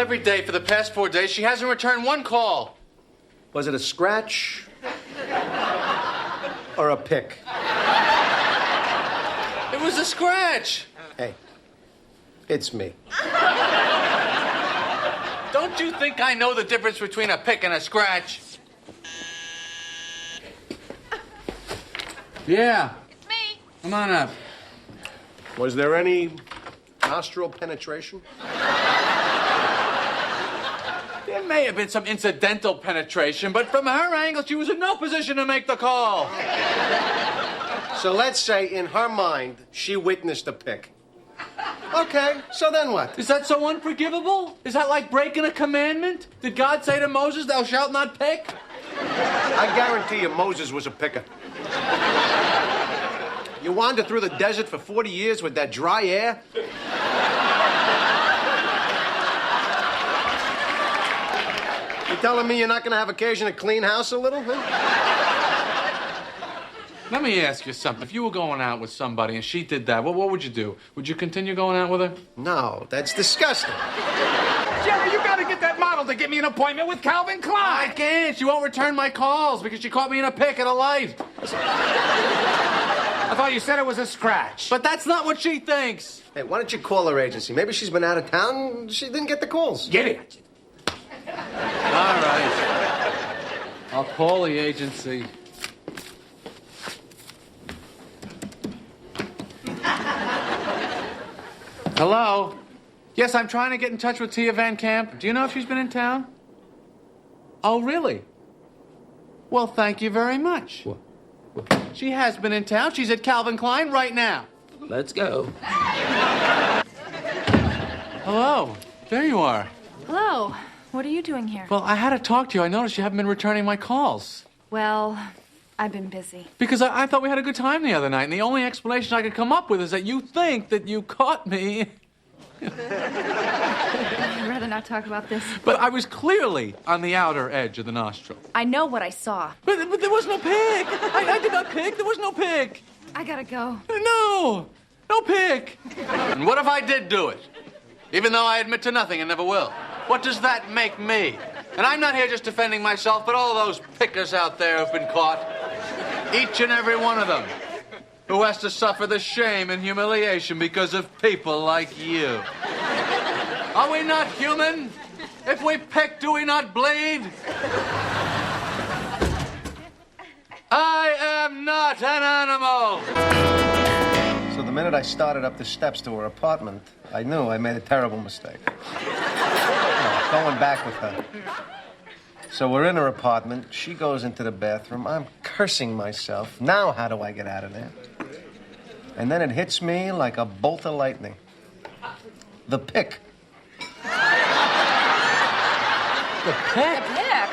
every day for the past 4 days. She hasn't returned one call. Was it a scratch? Or a pick? It was a scratch. Hey, it's me. Don't you think I know the difference between a pick and a scratch? Yeah. It's me. Come on up. Was there any nostril penetration? There may have been some incidental penetration, but from her angle, she was in no position to make the call. So let's say, in her mind, she witnessed a pick. Okay, so then what? Is that so unforgivable? Is that like breaking a commandment? Did God say to Moses, thou shalt not pick? I guarantee you Moses was a picker. You wander through the desert for 40 years with that dry air? You telling me you're not going to have occasion to clean house a little? Huh? Let me ask you something. If you were going out with somebody and she did that, what would you do? Would you continue going out with her? No, that's disgusting. Jerry, you gotta get that model to get me an appointment with Calvin Klein. I can't. She won't return my calls because she caught me in a pick at a light. I thought you said it was a scratch. But that's not what she thinks. Hey, why don't you call her agency? Maybe she's been out of town and she didn't get the calls. Get it? All right. I'll call the agency. Hello? Yes, I'm trying to get in touch with Tia Van Camp. Do you know if she's been in town? Oh, really? Well, thank you very much. What? She has been in town. She's at Calvin Klein right now. Let's go. Hello. There you are. Hello. What are you doing here? Well, I had to talk to you. I noticed you haven't been returning my calls. Well, I've been busy. Because I thought we had a good time the other night, and the only explanation I could come up with is that you think that you caught me. I'd rather not talk about this. But I was clearly on the outer edge of the nostril. I know what I saw. But there was no pig. I did not pick. There was no pig. I gotta go. No pig. And what if I did do it? Even though I admit to nothing and never will. What does that make me? And I'm not here just defending myself, but all those pickers out there who've been caught. Each and every one of them. Who has to suffer the shame and humiliation because of people like you. Are we not human? If we pick, do we not bleed? I am not an animal. So the minute I started up the steps to her apartment, I knew I made a terrible mistake. Going back with her. So we're in her apartment. She goes into the bathroom. I'm cursing myself. Now how do I get out of there? And then it hits me like a bolt of lightning. The pick. The pick? Nick!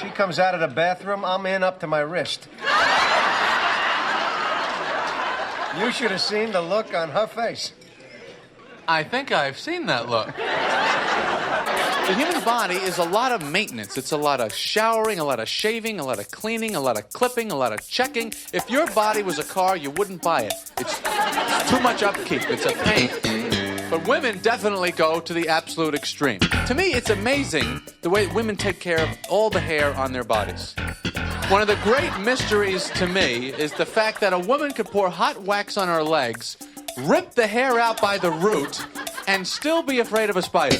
She comes out of the bathroom. I'm in up to my wrist. You should have seen the look on her face. I think I've seen that look. The human body is a lot of maintenance. It's a lot of showering, a lot of shaving, a lot of cleaning, a lot of clipping, a lot of checking. If your body was a car, you wouldn't buy it. It's too much upkeep. It's a pain. But women definitely go to the absolute extreme. To me, it's amazing the way women take care of all the hair on their bodies. One of the great mysteries to me is the fact that a woman could pour hot wax on her legs, rip the hair out by the root, and still be afraid of a spider.